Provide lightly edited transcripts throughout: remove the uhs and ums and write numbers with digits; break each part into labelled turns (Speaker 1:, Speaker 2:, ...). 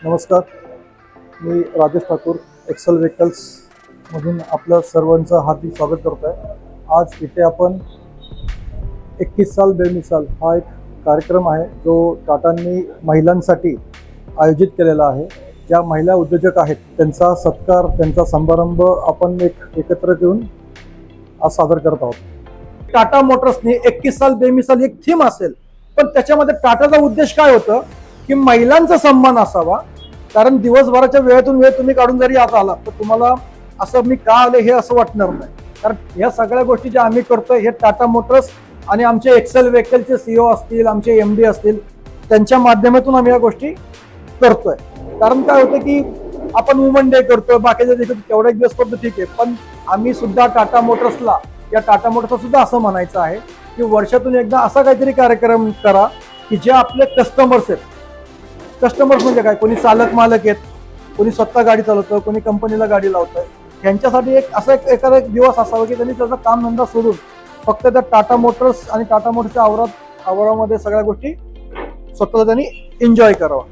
Speaker 1: नमस्कार, मी राजेश ठाकूर एक्सेल व्हेकल्समधून आपलं सर्वांचं हार्दिक स्वागत करतो आहे. आज इथे आपण 21 साल बेमिसाल हा एक कार्यक्रम आहे जो टाटांनी महिलांसाठी आयोजित केलेला आहे. ज्या महिला उद्योजक आहेत त्यांचा सत्कार, त्यांचा समारंभ आपण एकत्र घेऊन आज सादर करत आहोत. टाटा मोटर्सनी 21 साल बेमिसाल एक थीम असेल, पण त्याच्यामध्ये टाटाचा उद्देश काय होतं की महिलांचा सन्मान असावा. कारण दिवसभराच्या वेळेतून वेळ तुम्ही काढून जरी आता आला तर तुम्हाला असं मी का आले हे असं वाटणार नाही. कारण ह्या सगळ्या गोष्टी ज्या आम्ही करतोय हे टाटा मोटर्स आणि आमचे एक्सेल व्हेकलचे सीईओ असतील, आमचे एमडी असतील, त्यांच्या माध्यमातून आम्ही या गोष्टी करतोय. कारण काय होतं की आपण वुमन डे करतोय, बाकीच्या देखील तेवढा एक दिवस करतो, ठीक आहे, पण आम्ही सुद्धा टाटा मोटर्सला, या टाटा मोटर्सला सुद्धा असं म्हणायचं आहे की वर्षातून एकदा असा काहीतरी कार्यक्रम करा की जे आपले कस्टमर्स आहेत. कस्टमर्स म्हणजे काय, कोणी चालक मालक आहेत, कोणी स्वतः गाडी चालवतं, कोणी कंपनीला गाडी लावतंय, त्यांच्यासाठी एक असा एखादा एक दिवस असावा की त्यांनी त्याचा कामधंदा सोडून फक्त त्या टाटा मोटर्स आणि टाटा मोटर्सच्या आवारामध्ये सगळ्या गोष्टी स्वतःला त्यांनी एन्जॉय करावा.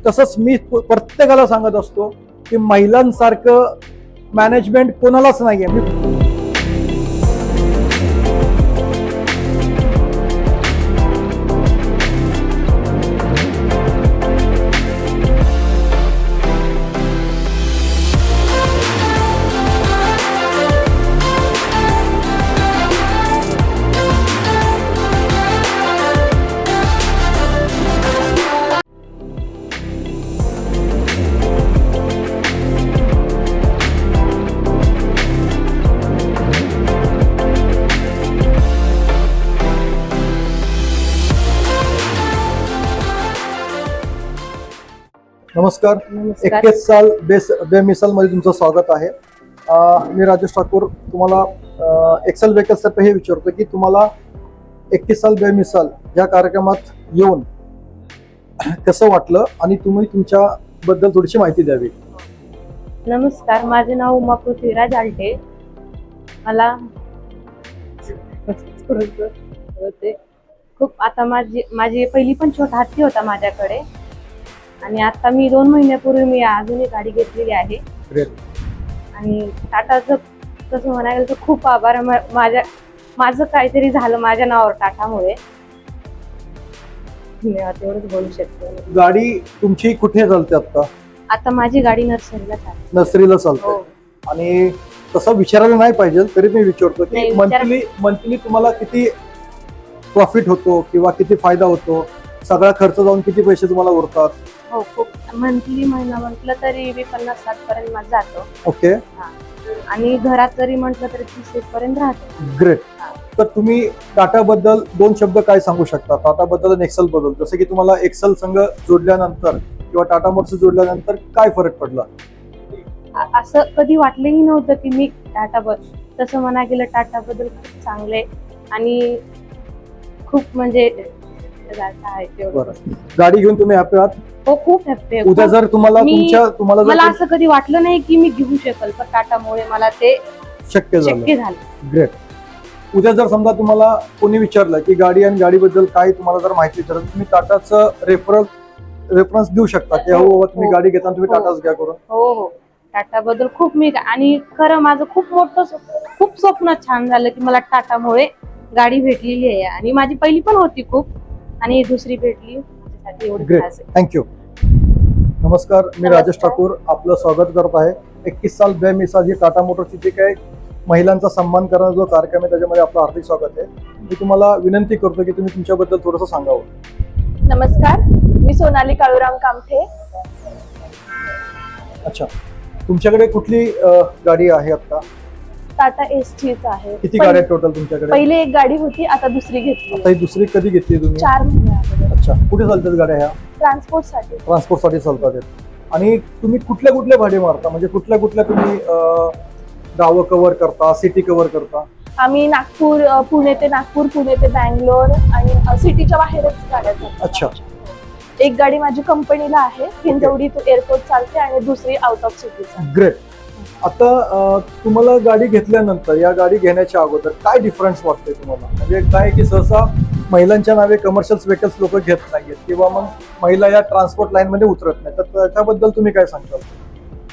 Speaker 1: तसंच मी प्रत्येकाला सांगत असतो की महिलांसारखं मॅनेजमेंट कोणालाच नाहीये. मी नमस्कार, 21 साल बेमिसाल मध्ये तुमचं स्वागत आहे. मी राजेश ठाकूर तुम्हाला एक्सेल व्हेकल्स तर्फे हे विचारतो की तुम्हाला 21 साल बेमिसाल या कार्यक्रमात येऊन कसं वाटलं आणि तुम्ही तुमच्या बद्दल थोडीशी माहिती द्यावी.
Speaker 2: नमस्कार, माझे नाव उमा पृथ्वीराज आलटे. मला खूप आता माझी पहिली पण छोटा हत्ती होता माझ्याकडे आणि आता मी 2 महिन्यापूर्वी मी अजून एक गाडी घेतलेली आहे. आणि टाटाचं तसं म्हणायला तर खूप आभार. माझं काहीतरी झालं माझ्या नावावर टाटामुळे. तेवढंच बोलू शकते.
Speaker 1: गाडी तुमची कुठे चालते आता?
Speaker 2: आता माझी गाडी नर्सरीला चालते.
Speaker 1: नर्सरीला चालते. आणि तसं विचारायला नाही पाहिजे तरी मी विचारतो की मंथली तुम्हाला किती प्रॉफिट होतो किंवा किती फायदा होतो, सगळा खर्च जाऊन किती पैसे तुम्हाला उरतात?
Speaker 2: हो, खूप मंथली महिना म्हटलं तरी 50-60 पर्यंत माझं जातो.
Speaker 1: ओके.
Speaker 2: आणि घरात जरी म्हटलं तरी 30 पर्यंत राहतो.
Speaker 1: ग्रेट. तर तुम्ही टाटा बद्दल 2 शब्द काय सांगू शकता? टाटा बद्दल आणि एक्सेल बद्दल, जसं की तुम्हाला एक्सेल संघ जोडल्यानंतर किंवा टाटा मोटर्स जोडल्यानंतर काय फरक पडला?
Speaker 2: असं कधी वाटलंही नव्हतं की मी तसं म्हणा गेलं टाटा बद्दल खूप चांगले आणि खूप म्हणजे
Speaker 1: गाडी घेऊन तुम्ही हॅपी आहात?
Speaker 2: हो, खूप हॅपी आहे.
Speaker 1: उद्या जर तुम्हाला
Speaker 2: मला असं कधी वाटलं नाही की मी घेऊ शकेल, पण टाटामुळे मला ते शक्य झालं.
Speaker 1: ग्रेट. उद्या जर समजा तुम्हाला कोणी विचारलं की गाडी आणि गाडीबद्दल काय तुम्हाला जर माहिती विचारलं, तुम्ही टाटाचं रेफरन्स देऊ शकता की हो बाबा तुम्ही गाडी घेताना तुम्ही टाटाच घ्या करून?
Speaker 2: हो, टाटा बद्दल खूप आणि खरं माझं खूप स्वप्न छान झालं की मला टाटामुळे गाडी भेटलेली आहे. आणि माझी पहिली पण होती खूप, आणि दुसरी भेटली.
Speaker 1: Great, thank you. नमस्कार, मी राजेश ठाकूर आपलं स्वागत करत आहे. 21 साल बेमिसाल ही टाटा मोटर्सची जी काही महिलांचा सन्मान करण्याचा जो कार्यक्रम आहे त्याच्यामध्ये आपलं हार्दिक स्वागत आहे. मी तुम्हाला विनंती करतो की तुम्ही तुमच्याबद्दल थोडंसं सांगावं.
Speaker 3: नमस्कार, मी सोनाली काळूराम कामठे.
Speaker 1: अच्छा, तुमच्याकडे कुठली गाडी आहे आता?
Speaker 3: टाटा एसटीच आहे.
Speaker 1: किती गाड्या टोटल तुमच्याकडे?
Speaker 3: पहिली एक गाडी होती, आता दुसरी घेतली.
Speaker 1: आता ही दुसरी कधी घेतली तुम्ही?
Speaker 3: 4 महिन्यापूर्वी.
Speaker 1: अच्छा, कुठे चालतात गाड्या ह्या? ट्रान्सपोर्टसाठी चालतात. आणि तुम्ही कुठल्या भाडे मारता, म्हणजे कुठल्या तुम्ही गावं कव्हर करता, सिटी कव्हर करता?
Speaker 3: आम्ही नागपूर, पुणे ते नागपूर, पुणे ते बँगलोर आणि सिटीच्या बाहेरच गाड्या चालतात.
Speaker 1: अच्छा.
Speaker 3: एक गाडी माझी कंपनीला आहे, हिंजवडी टू एअरपोर्ट चालते आणि दुसरी आउट ऑफ सिटी.
Speaker 1: ग्रेट. आता तुम्हाला गाडी घेतल्यानंतर या गाडी घेण्याच्या अगोदर काय डिफरन्स वाटतोय तुम्हाला? म्हणजे काय की सहसा महिलांच्या नावे कमर्शियल व्हेकल्स लोक घेत नाहीयेत किंवा मग महिला या ट्रान्सपोर्ट लाईन मध्ये उतरत नाही, तर त्याच्याबद्दल तुम्ही काय सांगताल?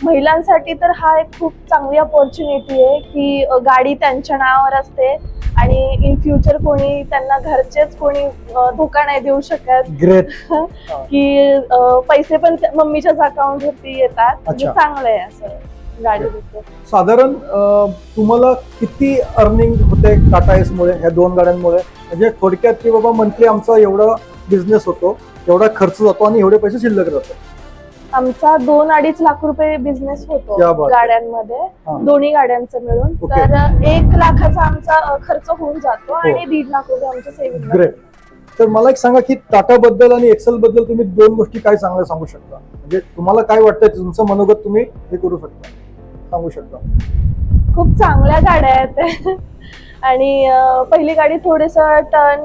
Speaker 3: महिलांसाठी तर हा एक खूप चांगली अपॉर्च्युनिटी आहे की गाडी त्यांच्या नावावर असते आणि इन फ्युचर कोणी त्यांना घरचेच कोणी धोका नाही देऊ शकत.
Speaker 1: ग्रेट.
Speaker 3: की पैसे पण मम्मीच्याच अकाउंट वरती येतात. म्हणजे
Speaker 1: अच्छा.
Speaker 3: चांगलं आहे असं गाडी घेतलं.
Speaker 1: साधारण तुम्हाला किती अर्निंग होते टाटा एस मुळे, ह्या दोन गाड्यांमुळे? म्हणजे थोडक्यात की बाबा मंथली आमचा एवढा बिझनेस होतो, एवढा खर्च जातो आणि एवढे पैसे शिल्लक राहतात.
Speaker 3: आमचा 2-2.5 लाख रुपये बिझनेस होतो
Speaker 1: क्या बात.
Speaker 3: गाड्यांमध्ये,
Speaker 1: हा.
Speaker 3: दोन्ही गाड्यांचं मिळून.
Speaker 1: ओके.
Speaker 3: तर 1 लाखाचा आमचा खर्च होऊन जातो आणि 1.5 लाख रुपये आमच्या सेव्हिंग.
Speaker 1: ग्रेट. तर मला एक सांगा की टाटा बद्दल आणि एक्सेल बद्दल तुम्ही दोन गोष्टी काय चांगल्या सांगू शकता? म्हणजे तुम्हाला काय वाटतंय, तुमचं मनोगत तुम्ही हे करू शकता, सांगू शकता?
Speaker 3: खूप चांगल्या गाड्या आहेत आणि पहिली गाडी थोडस टर्न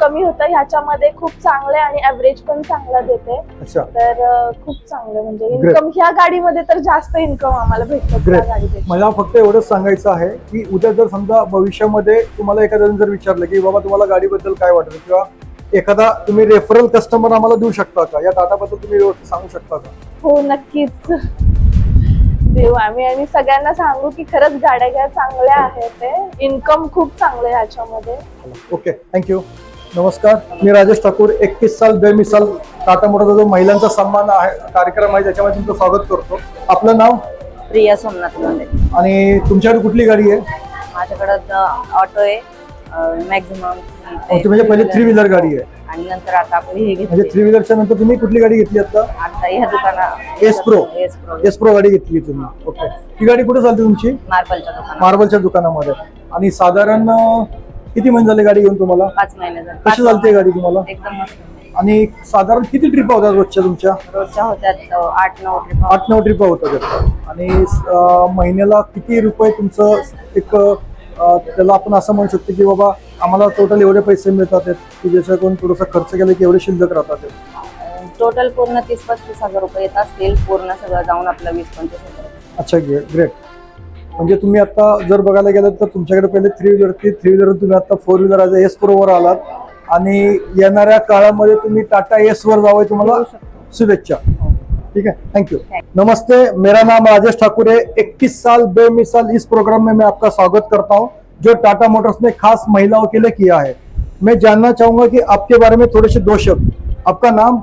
Speaker 3: कमी होतं, ह्याच्यामध्ये खूप चांगले आणि ऍव्हरेज पण चांगला देते.
Speaker 1: अच्छा.
Speaker 3: तर खूप चांगलं म्हणजे
Speaker 1: Great.
Speaker 3: इन्कम ह्या गाडीमध्ये तर जास्त इन्कम आम्हाला भेटतं त्या
Speaker 1: Great.
Speaker 3: गाडीपेक्षा.
Speaker 1: मला फक्त एवढंच सांगायचं आहे की उद्या जर समजा भविष्यामध्ये तुम्हाला एखाद्याने जर विचारलं की बाबा तुम्हाला गाडीबद्दल काय वाटतं किंवा एखादा तुम्ही रेफरल कस्टमर आम्हाला देऊ शकता का, या टाटा बद्दल तुम्ही व्यवस्थित सांगू शकता का?
Speaker 3: हो नक्कीच देऊ आम्ही आणि सगळ्यांना सांगू की खरंच गाड्या घ्या, चांगल्या आहेत, ते इन्कम खूप चांगलं आहे ह्याच्यामध्ये.
Speaker 1: Okay, thank you. नमस्कार, मी राजेश ठाकूर. 21 साल बेमिसाल टाटा मोटरचा जो महिलांचा सन्मान आहे कार्यक्रम आहे त्याच्यामध्ये तुमचं स्वागत करतो. आपलं नाव?
Speaker 4: प्रिया सोमनाथ लोंढे.
Speaker 1: आणि तुमच्याकडे कुठली गाडी आहे?
Speaker 4: माझ्याकडं ऑटो आहे मॅक्झिमम,
Speaker 1: म्हणजे पहिले 3 व्हीलर गाडी आहे
Speaker 4: आणि नंतर आता आपली हे
Speaker 1: म्हणजे
Speaker 4: घेतली
Speaker 1: 3 व्हीलरच्या नंतर तुम्ही कुठली गाडी घेतली आता?
Speaker 4: आता ह्या दुकानात
Speaker 1: S pro.
Speaker 4: S pro
Speaker 1: S pro गाडी घेतली तुम्ही. ओके. ही गाडी कुठे चालते तुमची?
Speaker 4: मार्बलच्या दुकानात
Speaker 1: मार्बलच्या दुकानामध्ये. आणि साधारण किती महिने झाले गाडी घेऊन तुम्हाला?
Speaker 4: 5 महिने झाले.
Speaker 1: कशी चालते गाडी तुम्हाला?
Speaker 4: एकदम मस्त.
Speaker 1: आणि साधारण किती ट्रिपा होतात रोजच्या तुमच्या?
Speaker 4: रोजच्या होत्यात 8-9 ट्रिप.
Speaker 1: 8-9 ट्रिपा होतात. आणि महिन्याला किती रुपये तुमचं एक त्याला आपण असं म्हणू शकतो की बाबा आम्हाला टोटल एवढे पैसे मिळतात की ज्याच्यातून थोडासा खर्च केला की एवढे शिल्लक राहतात?
Speaker 4: टोटल पूर्ण 30-35 हजार रुपये येत असतील, पूर्ण सगळं जाऊन आपलं 20-25 हजार.
Speaker 1: अच्छा, ग्रेट. म्हणजे तुम्ही आता जर बघायला गेलं तर तुमच्याकडे पहिले 3 व्हीलर तुम्ही आता 4 व्हीलर एस प्रोवर आलात आणि येणाऱ्या काळामध्ये तुम्ही टाटा एस वर जावं, तुम्हाला शुभेच्छा. ठीक है, थैंक यू. नमस्ते, मेरा नाम राजेश ठाकुर है. 21 साल बेमिसाल इस प्रोग्राम में मैं आपका स्वागत करता हूं जो टाटा मोटर्स ने खास महिलाओं के लिए किया है. मैं जानना चाहूंगा कि आपके बारे में थोड़े से 2 शब्द. आपका नाम?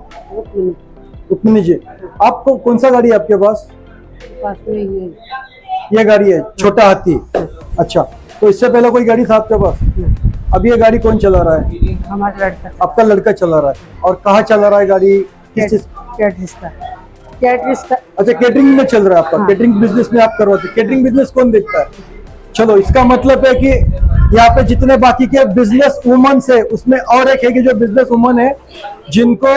Speaker 1: रुक्मिणी जी. आपको कौन सा गाड़ी है आपके पास? ये गाड़ी है छोटा हाथी. अच्छा, तो इससे पहले कोई गाड़ी था आपके पास? अब ये गाड़ी कौन चला रहा है?
Speaker 4: हमारा लड़का
Speaker 1: आपका लड़का चला रहा है. और कहाँ चला रहा है गाड़ी? किस चीज? अच्छा, केटरिंग में चल रहा है आपका. केटरिंग बिजनेस में आप करवाते. केटरिंग बिजनेस कौन देखता है? चलो, इसका मतलब है कि यहाँ पे जितने बाकी के बिजनेस वुमन है उसमें और एक है कि जो बिजनेस वुमन है जिनको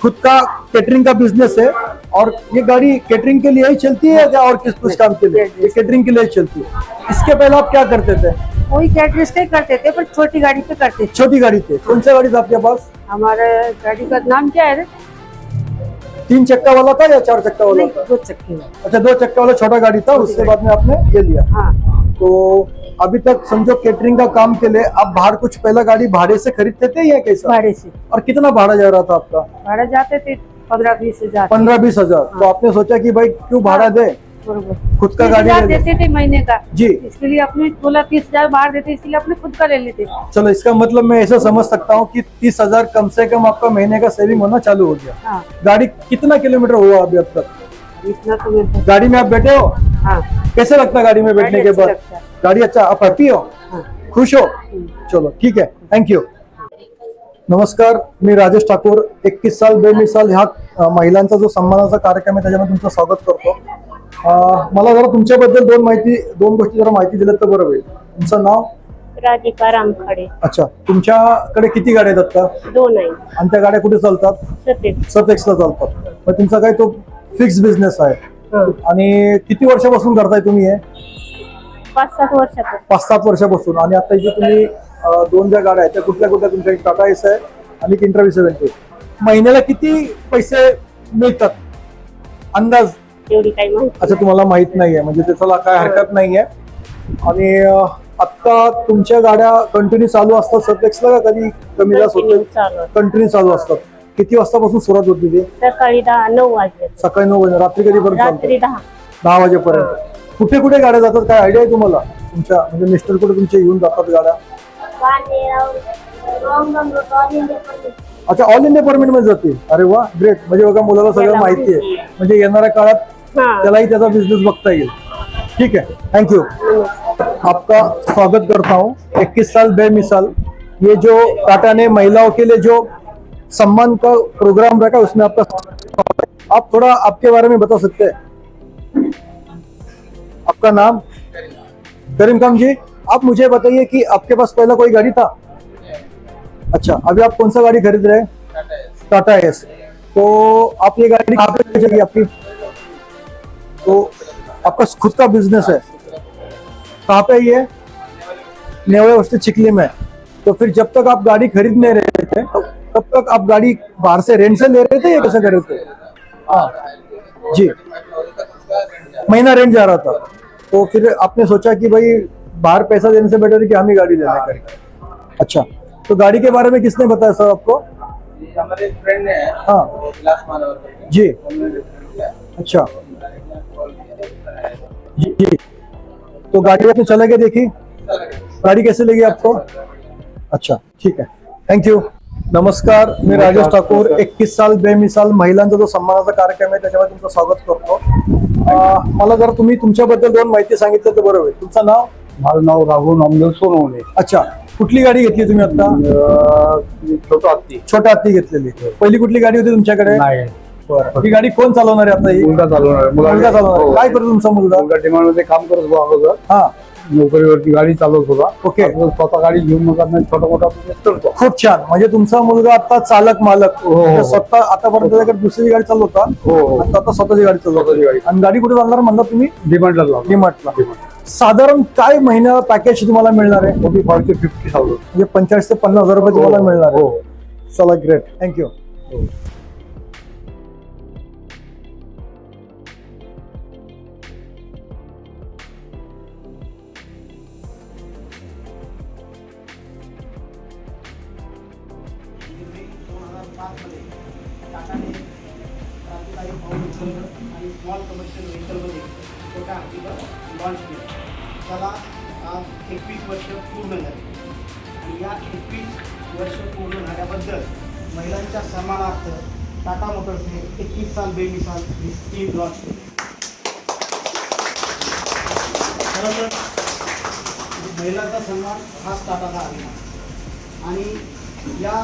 Speaker 1: खुद का केटरिंग का बिजनेस है. और ये गाड़ी केटरिंग के लिए ही चलती है या और किस कुछ काम के लिए? ये केटरिंग के लिए चलती है. इसके पहले आप क्या करते थे?
Speaker 5: वही कैटरिंग से करते थे, पर छोटी गाड़ी पे करते थे.
Speaker 1: छोटी गाड़ी थे. कौन सा गाड़ी था आपके पास?
Speaker 5: हमारे गाड़ी का नाम क्या है?
Speaker 1: 3 चक्का वाला था या 4 चक्का वाला
Speaker 5: नहीं,
Speaker 1: था?
Speaker 5: 2 चक्के.
Speaker 1: अच्छा, 2 चक्का वाला छोटा गाड़ी था. उसके बाद में आपने ये लिया.
Speaker 5: हाँ.
Speaker 1: तो अभी तक समझो केटरिंग का काम के लिए आप बाहर कुछ पहला गाड़ी भाड़े से खरीदते थे या कैसा?
Speaker 5: भाड़े से.
Speaker 1: और कितना भाड़ा जा रहा था आपका?
Speaker 5: भाड़ा जाते थे 15-20 हजार.
Speaker 1: 15-20 हजार. तो आपने सोचा कि भाई क्यों भाड़ा दे,
Speaker 5: बरोबर.
Speaker 1: खुद का
Speaker 5: 30
Speaker 1: गाड़ी
Speaker 5: हजार
Speaker 1: ले ले.
Speaker 5: देते थे महीने का.
Speaker 1: जी.
Speaker 5: इसके लिए अपने 30 हजार बाहर देते, इसलिए अपने खुद का ले लेते.
Speaker 1: चलो, इसका मतलब मैं ऐसा समझ सकता हूँ कि 30 हजार कम से कम आपका महीने का सेविंग होना चालू हो गया.
Speaker 5: हाँ.
Speaker 1: गाड़ी कितना किलोमीटर हुआ अभी अब तक?
Speaker 5: इतना तो मैं.
Speaker 1: गाड़ी में आप बैठे हो?
Speaker 5: हाँ.
Speaker 1: कैसे लगता है गाड़ी में बैठने
Speaker 5: गाड़ी
Speaker 1: के
Speaker 5: अच्छा
Speaker 1: बाद?
Speaker 5: लगता है.
Speaker 1: गाड़ी अच्छा, आप हैप्पी हो?
Speaker 5: हाँ.
Speaker 1: खुश हो? चलो, ठीक है, थँक्यू. नमस्कार, मी राजेश ठाकूर. 21 साल बेमिसाल ह्या महिलांचा जो सन्मानाचा कार्यक्रम आहे त्याच्यामध्ये तुमचं स्वागत करतो. मला जरा तुमच्याबद्दल दोन गोष्टी जरा माहिती दिल्यात तर बरं होईल. तुमचं नाव?
Speaker 6: राधिका रामखडे.
Speaker 1: अच्छा, तुमच्याकडे किती गाड्या आहेत आता?
Speaker 6: 2 आहे.
Speaker 1: आणि त्या गाड्या कुठे चालतात? सफेक्सला चालतात. मग तुमचा काय तो फिक्स बिझनेस आहे? आणि किती वर्षापासून करताय तुम्ही हे?
Speaker 6: 5-7 वर्षापासून.
Speaker 1: 5-7 वर्षापासून. आणि आता इथे तुम्ही 2 ज्या गाड्या आहेत त्या कुठल्या तुमच्या? टाटा एस आहे आणि इंट्रा V70. महिन्याला किती पैसे मिळतात अंदाज?
Speaker 6: तेवढी काही माहिती
Speaker 1: अच्छा, तुम्हाला माहित नाहीये, म्हणजे त्याला काय हरकत नाहीये. आणि आता तुमच्या गाड्या कंटिन्यू चालू असतात सर्वेक्सला का कधी कमी जास्त
Speaker 6: Continue
Speaker 1: होते?
Speaker 6: चालू असतं.
Speaker 1: कंटिन्यू चालू असतात. किती वाजतापासून सुरुवात होती ती?
Speaker 6: सकाळी 9 वाजले,
Speaker 1: सकाळी 9 वाजे, रात्री कधीपर्यंत
Speaker 6: रात्री
Speaker 1: चालतं?
Speaker 6: 10.
Speaker 1: 10 वाजेपर्यंत. कुठे कुठे गाड्या जातात, काय आयडिया आहे तुम्हाला? तुमच्या म्हणजे मिस्टर कुठे तुमचे येऊन जातात गाड्या? अच्छा, ऑल इंडिया परमिट मध्ये जाते. अरे वा, ग्रेट. म्हणजे बघा, मुलाला सगळं
Speaker 6: त्याला
Speaker 1: माहिती आहे.
Speaker 6: माहिती आहे.
Speaker 1: म्हणजे येणाऱ्या काळात
Speaker 6: हाँ
Speaker 1: त्यालाही त्याचा बिझनेस बघता येईल. ठीक है, थैंक यू. आपका स्वागत करता हूँ. 21 साल बेमिसाल, ये जो टाटा ने महिलाओं के लिए जो सम्मान का प्रोग्राम रखा उसमें आपका स्वागत है. आप थोड़ा आपके बारे में बता सकते हैं? आपका नाम? करीम खान जी, आप मुझे बताइए कि आपके पास पहला कोई गाड़ी था? अच्छा, अभी आप कौन सा गाड़ी खरीद रहे हैं? टाटा एस. तो आप ये गाड़ी कहाँ पे बेचेगी आपकी? तो आपका खुद का बिजनेस है, कहाँ पे ये? नेवले वस्ती चिखली में. तो फिर जब तक आप गाड़ी खरीद नहीं रहे थे तब तक आप गाड़ी बाहर से रेंट से ले रहे थे या कैसे कर रहे थे? हाँ जी, महीना रेंट जा रहा था. तो फिर आपने सोचा कि भाई बाहर पैसा देने से बेटर है कि हम ही गाड़ी लेना करके. अच्छा, तो गाड़ी के बारे में किसने बताया सर आपको?
Speaker 7: हमारे फ्रेंड ने
Speaker 1: हाँ
Speaker 7: विलास मानवर करके,
Speaker 1: जी.
Speaker 7: उन्होंने recommend किया।
Speaker 1: अच्छा
Speaker 7: कॉल किया।
Speaker 1: जी जी. तो गाड़ी आपने चला के देखी? गाड़ी कैसे लगी आपको? अच्छा, ठीक आहे, थँक्यू. नमस्कार, मी राजेश ठाकूर. 21 साल बेमिसाल महिलांचा जो सन्मानाचा कार्यक्रम आहे त्याच्यामध्ये तुमचं स्वागत करतो. मला जर तुम्ही तुमच्याबद्दल दोन माहिती सांगितलं तर बरं होईल. तुमचं नाव?
Speaker 8: माझं नाव राघव नामदेव सोनवणे.
Speaker 1: अच्छा, कुठली गाडी घेतली तुम्ही आता?
Speaker 8: छोटा हत्ती.
Speaker 1: छोटा हत्ती घेतलेली. पहिली कुठली गाडी होती तुमच्याकडे?
Speaker 8: नाही,
Speaker 1: बरं, ही गाडी कोण चालवणार आहे आता? ही
Speaker 8: मुलगा चालवणार.
Speaker 1: मुलगा चालवणार.
Speaker 8: हो.
Speaker 1: काय करतो तुमचा मुलगा?
Speaker 8: मुलगा डिमांड मध्ये काम करत होता अगोदर.
Speaker 1: हा,
Speaker 8: नोकरीवरती गाडी चालवत होता.
Speaker 1: ओके.
Speaker 8: आता स्वतः गाडी घेऊन मग आता छोटा मोठा बिझनेस करतो.
Speaker 1: खूप छान. म्हणजे तुमचा मुलगा आता चालक मालक.
Speaker 8: हो.
Speaker 1: म्हणजे स्वतः आतापर्यंत त्याच्याकडे दुसरी गाडी चालवता,
Speaker 8: हो हो.
Speaker 1: आता स्वतःची गाडी चालवता.
Speaker 8: स्वतःची गाडी.
Speaker 1: आणि गाडी कुठे चालणार म्हणता तुम्ही?
Speaker 8: डिमांडला लावतो.
Speaker 1: डीमार्टला. साधारण काय महिन्याला पॅकेज तुम्हाला मिळणार आहे?
Speaker 8: 50,000.
Speaker 1: म्हणजे 45 ते 50,000 रुपये तुम्हाला मिळणार आहे.
Speaker 8: हो.
Speaker 1: चला, ग्रेट, थँक्यू.
Speaker 9: टाटाने क्रांतिकारी पाऊल उचललं आणि स्मॉल कमर्शियल व्हेकलमध्ये छोट्या हत्तीला लॉन्च केलं. त्याला आज 21 वर्ष पूर्ण झाली आणि या 21 वर्ष पूर्ण झाल्याबद्दल महिलांच्या सन्मानार्थ टाटा मोटर्सने 21 साल बेमिसाल ही स्कीम लॉन्च केली. खरं तर महिलांचा सन्मान हाच टाटाचा अभिमान. आणि या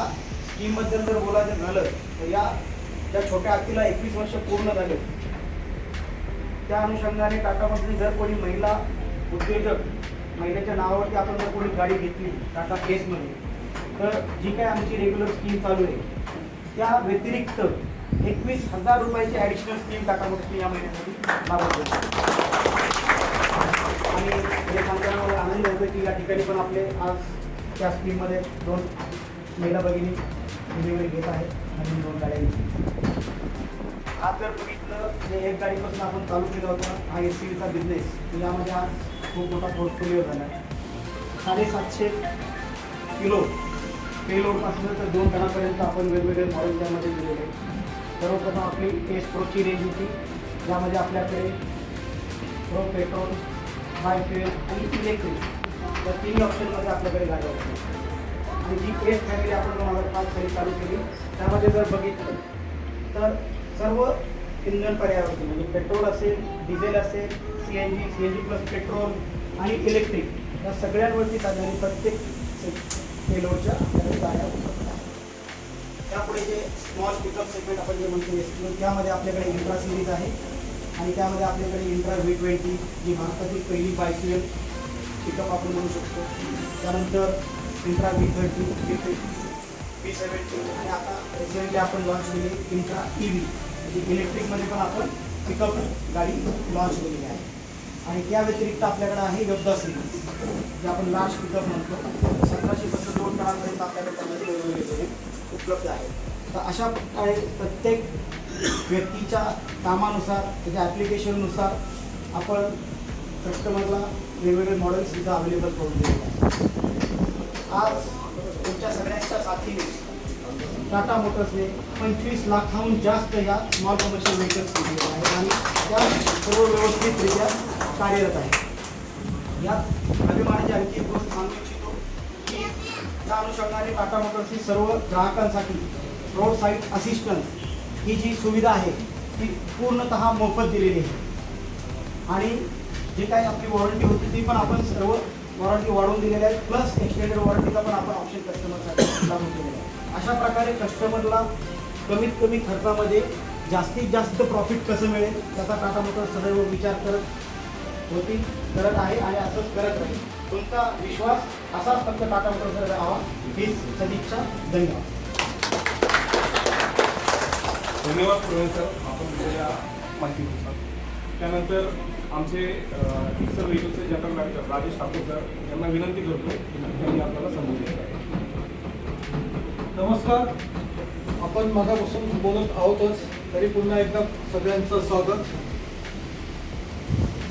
Speaker 9: स्कीमबद्दल जर बोलायचं झालं तर या छोट्या हत्तीला 21 वर्ष पूर्ण झाले. त्या अनुषंगाने टाटामधून जर कोणी महिला उद्योजक महिलेच्या नावावरती आपण जर कोणी गाडी घेतली टाटा केसमध्ये, तर जी काय आमची रेग्युलर स्कीम चालू आहे त्या व्यतिरिक्त 21,000 रुपयाची ॲडिशनल स्कीम टाटा मोटर्सने या महिन्यासाठी लागू केली. आणि हे सांगताना मला आनंद होतो की या ठिकाणी पण आपले आज त्या स्कीममध्ये 2 महिला भगिनी डिलिव्हरी घेत आहेत. नवीन 2 गाड्यांची. आज जर बघितलं जे एक गाडीपासून आपण चालू केलं होतं हा SUVचा बिझनेस, यामध्ये आज खूप मोठा पोर्टफोलिओ झाला आहे. 750 किलो पेलोडपासून तर 2 टनापर्यंत आपण वेगवेगळे मॉडेल त्यामध्ये दिलेले आहेत. सर्वप्रथम आपली एस प्रोची रेंज होती, ज्यामध्ये आपल्याकडे प्रो पेट्रोल, बायोफ्युएल आणि इलेक्ट्रिक या 3 ऑप्शनमध्ये आपल्याकडे गाड्या होत्या. आणि जी एस फॅमिली आपण 2005 साली चालू केली त्यामध्ये जर बघितलं तर सर्व इंधन पर्याय होते. म्हणजे पेट्रोल असेल, डिझेल असेल, CNG प्लस पेट्रोल आणि इलेक्ट्रिक या सगळ्यांवरती साधारण प्रत्येक पेलोडच्या आपल्याकडे गाड्या उपलब्ध आहेत. त्यापुढे जे स्मॉल पिकअप सेगमेंट आपण जे म्हणतो त्यामध्ये आपल्याकडे इंट्रा सिरीज आहे आणि त्यामध्ये आपल्याकडे इंट्रा V20 जी भारतातील पहिली बायफ्युएल पिकअप आपण म्हणू शकतो. त्यानंतर इंट्रा V30, V70 आणि आता रिसेंटली आपण लॉन्च केली इंट्रा EV म्हणजे इलेक्ट्रिकमध्ये पण आपण पिकअप गाडी लॉन्च केलेली आहे. आणि त्या व्यतिरिक्त आपल्याकडे आहे योद्धा सिरीज जे आपण लार्ज पिकअप म्हणतो. 1700 पासून 2 टनापर्यंत आपल्याकडे त्यामध्ये वेगवेगळे उपलब्ध आहेत. तर अशा प्रकारे प्रत्येक व्यक्तीच्या कामानुसार त्याच्या ॲप्लिकेशननुसार आपण कस्टमरला वेगवेगळे मॉडेल्स सुद्धा अवेलेबल करून दिलेले आहेत. आज तुमच्या सगळ्यांच्या साथीने टाटा मोटर्सने 25 लाखाहून जास्त या स्मॉल कमर्शियल व्हेकल्स दिलेले आहेत आणि त्या सर्व व्यवस्थितरित्या कार्यरत आहेत. यात अभिमानाची आणखी एक गोष्ट सांगू इच्छितो की त्या अनुषंगाने टाटा मोटर्सची सर्व ग्राहकांसाठी रोड साईड असिस्टन्स ही जी सुविधा आहे ती पूर्णतः मोफत दिलेली आहे. आणि जी काही आपली वॉरंटी होती ती पण आपण सर्व वॉरंटी वाढवून दिलेल्या आहेत, प्लस एक्सटेंडेड वॉरंटीचा पण आपण ऑप्शन कस्टमरसाठी लागू केलेला आहे. अशा प्रकारे कस्टमरला कमीत कमी खर्चामध्ये जास्तीत जास्त प्रॉफिट कसं मिळेल त्याचा टाटा मोटर्स सदैव विचार करत आहे आणि असंच करत राहील. तुमचा विश्वास असाच फक्त टाटा मोटर्सवर राहावा हीच सदिच्छा. धन्यवाद.
Speaker 10: धन्यवाद प्रवीण सर, आपण दिलेल्या माहितीनुसार. त्यानंतर आमचे एक्सल व्हेकलचे general manager Rajesh Thakur sir यांना विनंती करतो की त्यांनी आपल्याला संबोधित करावे.
Speaker 1: नमस्कार. आपण मगापासून बोलत आहोतच, तरी पुन्हा एकदा सगळ्यांचं स्वागत.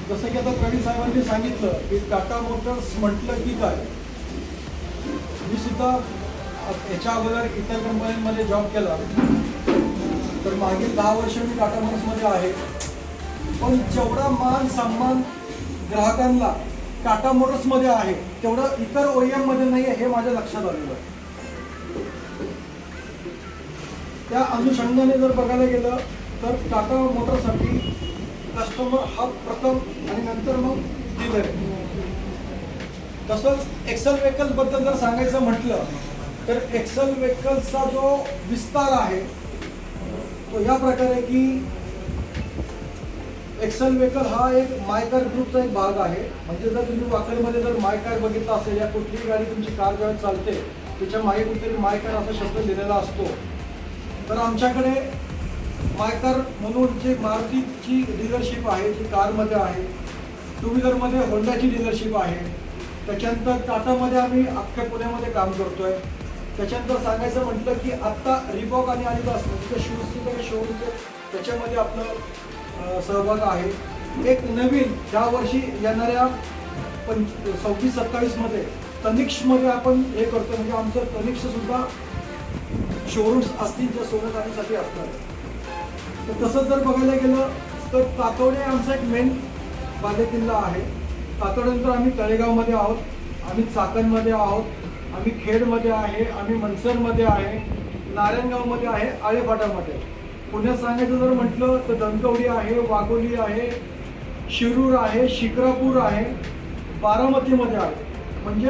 Speaker 1: जसं की आता प्रवीण साहेबांनी सांगितलं की टाटा मोटर्स म्हटलं की काय, मी सुद्धा याच्या अगोदर इतर कंपन्यांमध्ये जॉब केला, तर मागील 10 वर्ष मी टाटा मोटर्समध्ये आहे. पण जेवढा मान सन्मान ग्राहकांना टाटा मोटर्समध्ये आहे तेवढं इतर OEMमध्ये नाही आहे, हे माझ्या लक्षात आलेलं आहे. त्या अनुषंगाने जर बघायला गेलं तर टाटा मोटरसाठी कस्टमर हा प्रथम आणि नंतर मग डीलर आहे. तसंच एक्सल व्हेकल्सबद्दल जर सांगायचं म्हटलं तर एक्सल व्हेकल्सचा जो विस्तार आहे तो या प्रकारे की एक्सल व्हेकल हा एक मायकार ग्रुपचा एक भाग आहे. म्हणजे जर तुम्ही वाकडमध्ये जर मायकार बघितला असेल, या कुठलीही गाडी तुमची कार जेव्हा चालते त्याच्या मागे कुठेतरी मायकार असा शब्द लिहिलेला असतो, तर आमच्याकडे मायकार म्हणून जे मारुतीची डीलरशिप आहे जी कारमध्ये आहे, टू व्हीलरमध्ये होंडाची डीलरशिप आहे, त्याच्यानंतर टाटामध्ये आम्ही अख्ख्या पुण्यामध्ये काम करतोय. त्याच्यानंतर सांगायचं म्हटलं की आत्ता रिबॉक आणि अडिडास म्हणजे शूजचे काही शोरूमचे त्याच्यामध्ये आपलं सहभाग आहे. एक नवीन या वर्षी येणाऱ्या 26-27मध्ये तनिष्कमध्ये आपण हे करतो, म्हणजे आमचं तनिष्कसुद्धा शोरूम्स असतील जे सोनं चांदीसाठी असणार. तर तसंच जर बघायला गेलं तर तातोडे आमचा एक मेन बालेकिल्ला आहे. तातोड्यानंतर आम्ही तळेगावमध्ये आहोत, आम्ही चाकणमध्ये आहोत, आम्ही खेडमध्ये आहे, आम्ही मनसरमध्ये आहे, नारायणगावमध्ये आहे, आळेफाटामध्ये. पुण्यात सांगायचं जर म्हटलं तर दंतवडी आहे, वाघोली आहे, शिरूर आहे, शिक्रापूर आहे, बारामतीमध्ये आहे. म्हणजे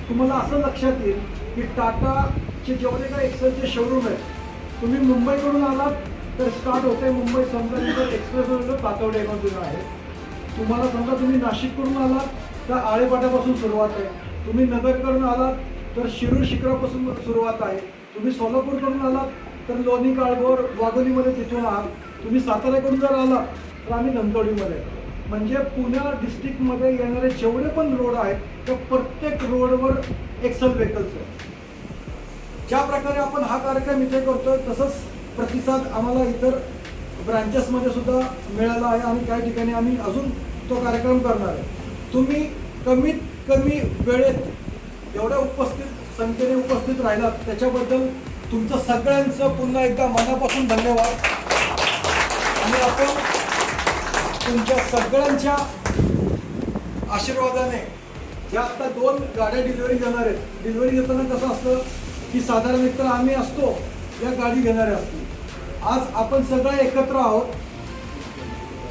Speaker 1: तुम्हाला असं लक्षात येईल की टाटाचे जेवढे काही एक्सेलचे शोरूम आहेत, तुम्ही मुंबईकडून आलात तर स्टार्ट होते मुंबई संभाजीनगर एक्सप्रेसवर तातवडेमधून आहे. तुम्हाला समजा तुम्ही नाशिककडून आलात तर आळेपाट्यापासून सुरुवात आहे, तुम्ही नगरकडून आलात तर शिरूर शिखरापासून सुरुवात आहे, तुम्ही सोलापूरकडून आलात तर लोणी काळभोर वाघोलीमध्ये तिथून आहात, तुम्ही साताऱ्याकडून जर आलात तर आम्ही धनकवडीमध्ये. म्हणजे पुणे डिस्ट्रिक्टमध्ये येणारे जेवढे पण रोड आहेत त्या प्रत्येक रोडवर एक्सल व्हेकल्स आहे. ज्या प्रकारे आपण हा कार्यक्रम इथे करतोय तसंच प्रतिसाद आम्हाला इतर ब्रांचेसमध्ये सुद्धा मिळाला आहे आणि काही ठिकाणी आम्ही अजून तो कार्यक्रम करणार आहे. तुम्ही कमीत कमी वेळेत एवढ्या संख्येने उपस्थित राहिलात त्याच्याबद्दल तुमचं सगळ्यांचं पुन्हा एकदा मनापासून धन्यवाद. आणि आपण तुमच्या सगळ्यांच्या आशीर्वादाने ज्या आता 2 गाड्या डिलिव्हरी घेणार आहेत, डिलिव्हरी घेताना कसं असतं की साधारण एकतर आम्ही असतो या गाडी घेणाऱ्या असतील. आज आपण सगळे एकत्र आहोत,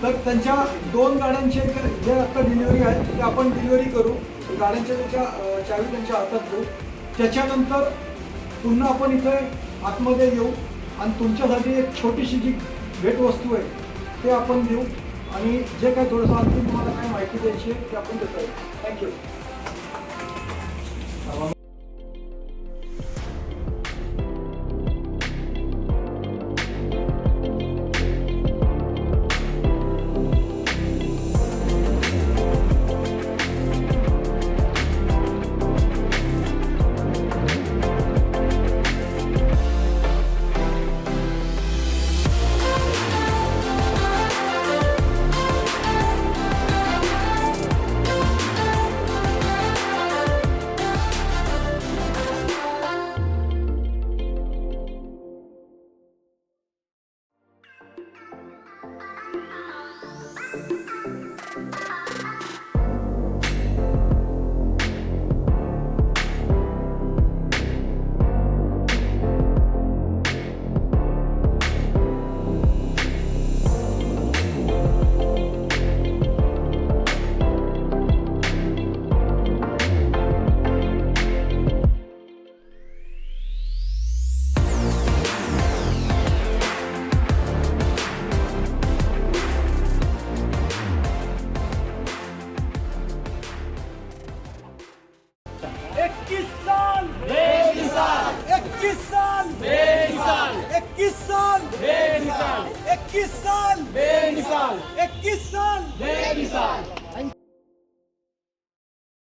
Speaker 1: तर त्यांच्या 2 गाड्यांचे जे आता डिलिव्हरी आहेत ते आपण डिलिव्हरी करू, गाड्यांच्या त्यांच्या चावी त्यांच्या हातात घेऊ. त्याच्यानंतर पुन्हा आपण इथे आतमध्ये येऊ आणि तुमच्यासाठी एक छोटीशी जी भेटवस्तू आहे ते आपण देऊ आणि जे काय थोडंसं आणखी तुम्हाला काय माहिती द्यायची आहे ते आपण देतो. थँक्यू.
Speaker 9: बेमिसाल